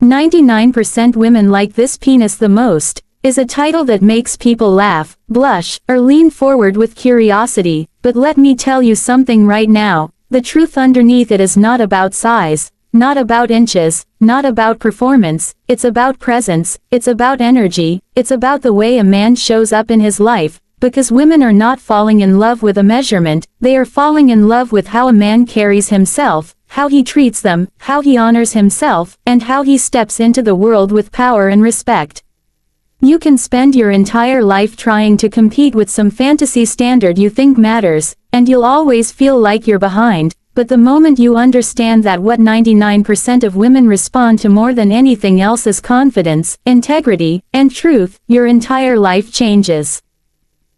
99% women like this penis the most, is a title that makes people laugh, blush, or lean forward with curiosity, but let me tell you something right now, the truth underneath it is not about size, not about inches, not about performance, it's about presence, it's about energy, it's about the way a man shows up in his life, because women are not falling in love with a measurement, they are falling in love with how a man carries himself, how he treats them, how he honors himself, and how he steps into the world with power and respect. You can spend your entire life trying to compete with some fantasy standard you think matters, and you'll always feel like you're behind, but the moment you understand that what 99% of women respond to more than anything else is confidence, integrity, and truth, your entire life changes.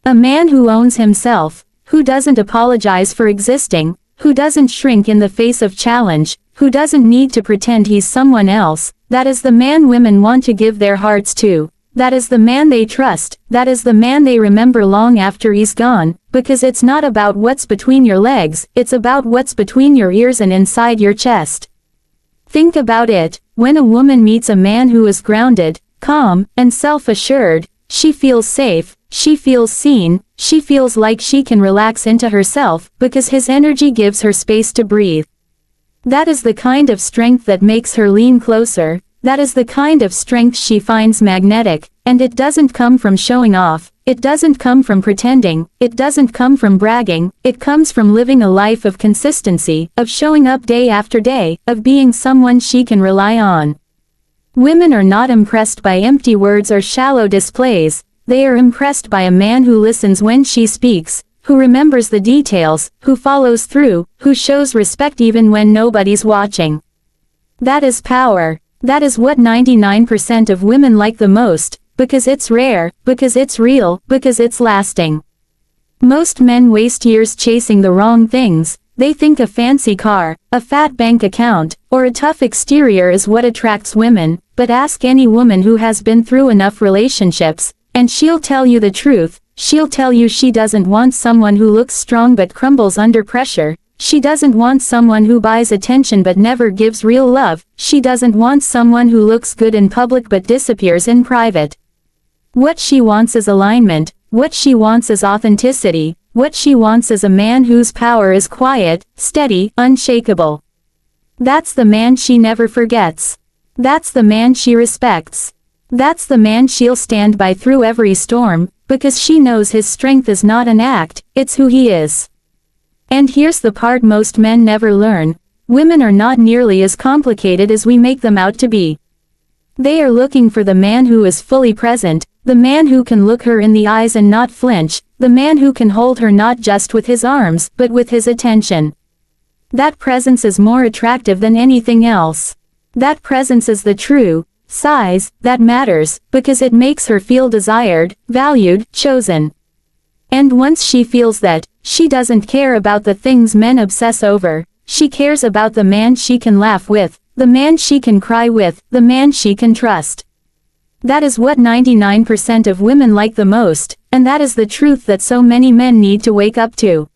A man who owns himself, who doesn't apologize for existing, who doesn't shrink in the face of challenge, who doesn't need to pretend he's someone else, that is the man women want to give their hearts to. That is the man they trust, that is the man they remember long after he's gone, because it's not about what's between your legs, it's about what's between your ears and inside your chest. Think about it, when a woman meets a man who is grounded, calm, and self-assured, she feels safe, she feels seen, she feels like she can relax into herself, because his energy gives her space to breathe. That is the kind of strength that makes her lean closer. That is the kind of strength she finds magnetic, and it doesn't come from showing off, it doesn't come from pretending, it doesn't come from bragging, it comes from living a life of consistency, of showing up day after day, of being someone she can rely on. Women are not impressed by empty words or shallow displays, they are impressed by a man who listens when she speaks, who remembers the details, who follows through, who shows respect even when nobody's watching. That is power. That is what 99% of women like the most, because it's rare, because it's real, because it's lasting. Most men waste years chasing the wrong things. They think a fancy car, a fat bank account, or a tough exterior is what attracts women, but ask any woman who has been through enough relationships, and she'll tell you the truth. She'll tell you she doesn't want someone who looks strong but crumbles under pressure. She doesn't want someone who buys attention but never gives real love. She doesn't want someone who looks good in public but disappears in private. What she wants is alignment. What she wants is authenticity. What she wants is a man whose power is quiet, steady, unshakable. That's the man she never forgets. That's the man she respects. That's the man she'll stand by through every storm, because she knows his strength is not an act, it's who he is. And here's the part most men never learn. Women are not nearly as complicated as we make them out to be. They are looking for the man who is fully present, the man who can look her in the eyes and not flinch, the man who can hold her not just with his arms, but with his attention. That presence is more attractive than anything else. That presence is the true size that matters, because it makes her feel desired, valued, chosen. And once she feels that, she doesn't care about the things men obsess over. She cares about the man she can laugh with, the man she can cry with, the man she can trust. That is what 99% of women like the most, and that is the truth that so many men need to wake up to.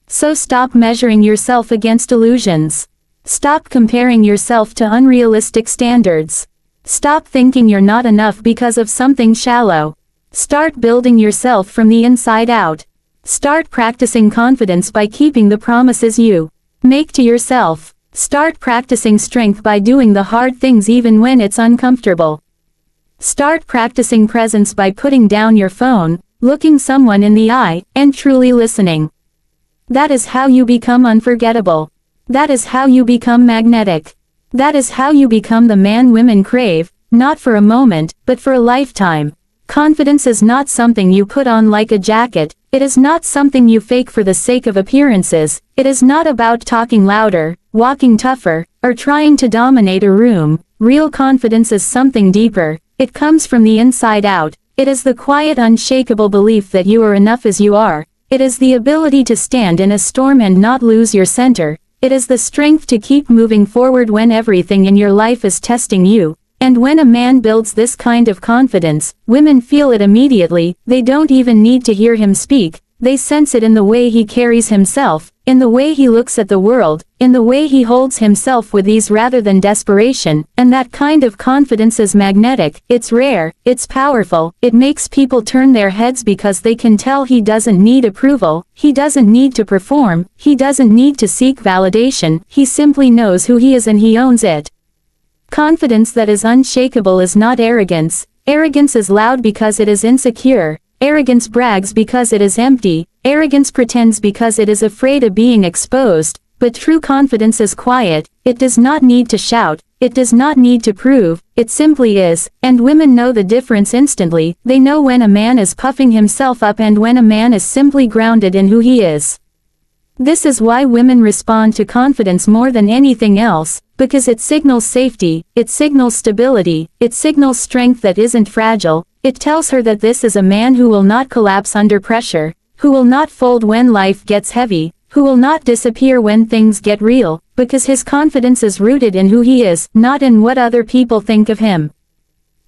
So stop measuring yourself against illusions. Stop comparing yourself to unrealistic standards. Stop thinking you're not enough because of something shallow. Start building yourself from the inside out. Start practicing confidence by keeping the promises you make to yourself. Start practicing strength by doing the hard things even when it's uncomfortable. Start practicing presence by putting down your phone, looking someone in the eye, and truly listening. That is how you become unforgettable. That is how you become magnetic. That is how you become the man women crave, not for a moment, but for a lifetime. Confidence is not something you put on like a jacket, it is not something you fake for the sake of appearances, it is not about talking louder, walking tougher, or trying to dominate a room. Real confidence is something deeper, it comes from the inside out, it is the quiet unshakable belief that you are enough as you are, it is the ability to stand in a storm and not lose your center, it is the strength to keep moving forward when everything in your life is testing you. And when a man builds this kind of confidence, women feel it immediately, they don't even need to hear him speak, they sense it in the way he carries himself, in the way he looks at the world, in the way he holds himself with ease rather than desperation, and that kind of confidence is magnetic, it's rare, it's powerful, it makes people turn their heads because they can tell he doesn't need approval, he doesn't need to perform, he doesn't need to seek validation, he simply knows who he is and he owns it. Confidence that is unshakable is not arrogance. Arrogance is loud because it is insecure. Arrogance brags because it is empty. Arrogance pretends because it is afraid of being exposed. But true confidence is quiet. It does not need to shout. It does not need to prove. It simply is. And women know the difference instantly. They know when a man is puffing himself up and when a man is simply grounded in who he is. This is why women respond to confidence more than anything else, because it signals safety, it signals stability, it signals strength that isn't fragile, it tells her that this is a man who will not collapse under pressure, who will not fold when life gets heavy, who will not disappear when things get real, because his confidence is rooted in who he is, not in what other people think of him.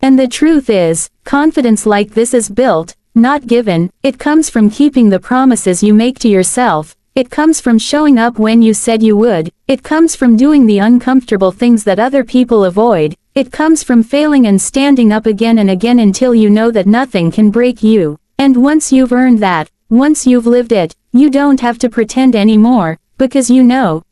And the truth is, confidence like this is built, not given. It comes from keeping the promises you make to yourself. It comes from showing up when you said you would. It comes from doing the uncomfortable things that other people avoid. It comes from failing and standing up again and again until you know that nothing can break you. And once you've earned that, once you've lived it, you don't have to pretend anymore, because you know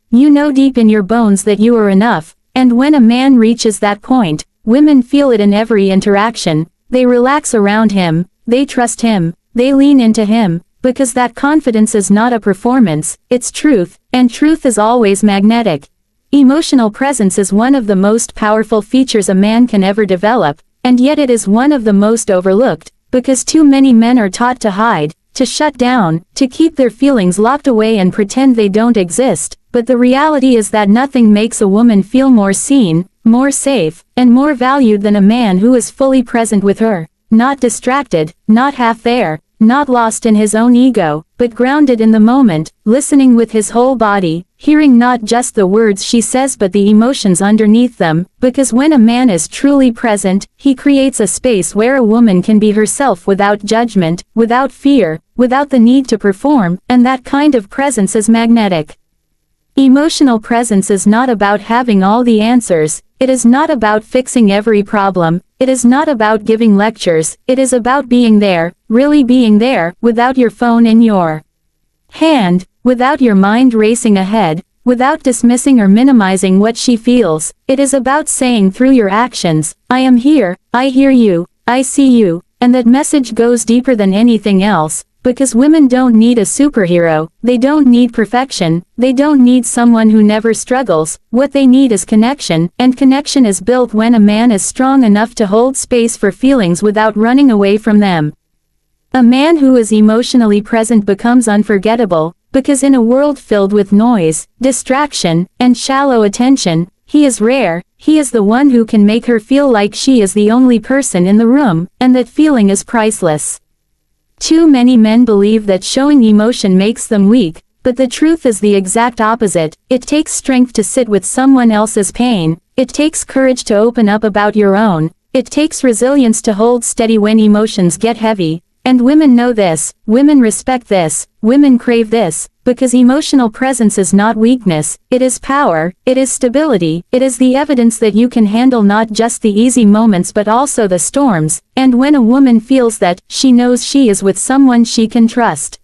deep in your bones that you are enough. And when a man reaches that point, women feel it in every interaction. They relax around him, they trust him, they lean into him. Because that confidence is not a performance, it's truth, and truth is always magnetic. Emotional presence is one of the most powerful features a man can ever develop, and yet it is one of the most overlooked, because too many men are taught to hide, to shut down, to keep their feelings locked away and pretend they don't exist, but the reality is that nothing makes a woman feel more seen, more safe, and more valued than a man who is fully present with her, not distracted, not half there, not lost in his own ego, but grounded in the moment, listening with his whole body, hearing not just the words she says but the emotions underneath them, because when a man is truly present, he creates a space where a woman can be herself without judgment, without fear, without the need to perform, and that kind of presence is magnetic. Emotional presence is not about having all the answers, it is not about fixing every problem, it is not about giving lectures, it is about being there, really being there, without your phone in your hand, without your mind racing ahead, without dismissing or minimizing what she feels. It is about saying through your actions, I am here, I hear you, I see you, and that message goes deeper than anything else. Because women don't need a superhero, they don't need perfection, they don't need someone who never struggles, what they need is connection, and connection is built when a man is strong enough to hold space for feelings without running away from them. A man who is emotionally present becomes unforgettable, because in a world filled with noise, distraction, and shallow attention, he is rare, he is the one who can make her feel like she is the only person in the room, and that feeling is priceless. Too many men believe that showing emotion makes them weak, but the truth is the exact opposite. It takes strength to sit with someone else's pain, it takes courage to open up about your own, it takes resilience to hold steady when emotions get heavy, and women know this, women respect this, women crave this, because emotional presence is not weakness, it is power, it is stability, it is the evidence that you can handle not just the easy moments but also the storms, and when a woman feels that, she knows she is with someone she can trust.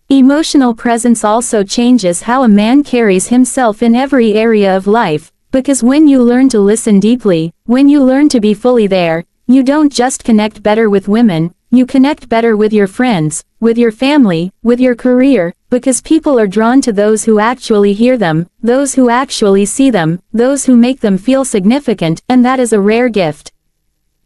Emotional presence also changes how a man carries himself in every area of life, because when you learn to listen deeply, when you learn to be fully there, you don't just connect better with women, you connect better with your friends, with your family, with your career, because people are drawn to those who actually hear them, those who actually see them, those who make them feel significant, and that is a rare gift.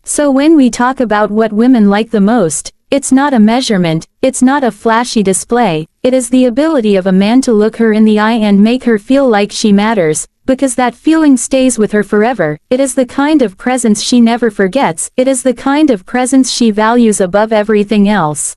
So when we talk about what women like the most, it's not a measurement, it's not a flashy display, it is the ability of a man to look her in the eye and make her feel like she matters, because that feeling stays with her forever. It is the kind of presence she never forgets, it is the kind of presence she values above everything else.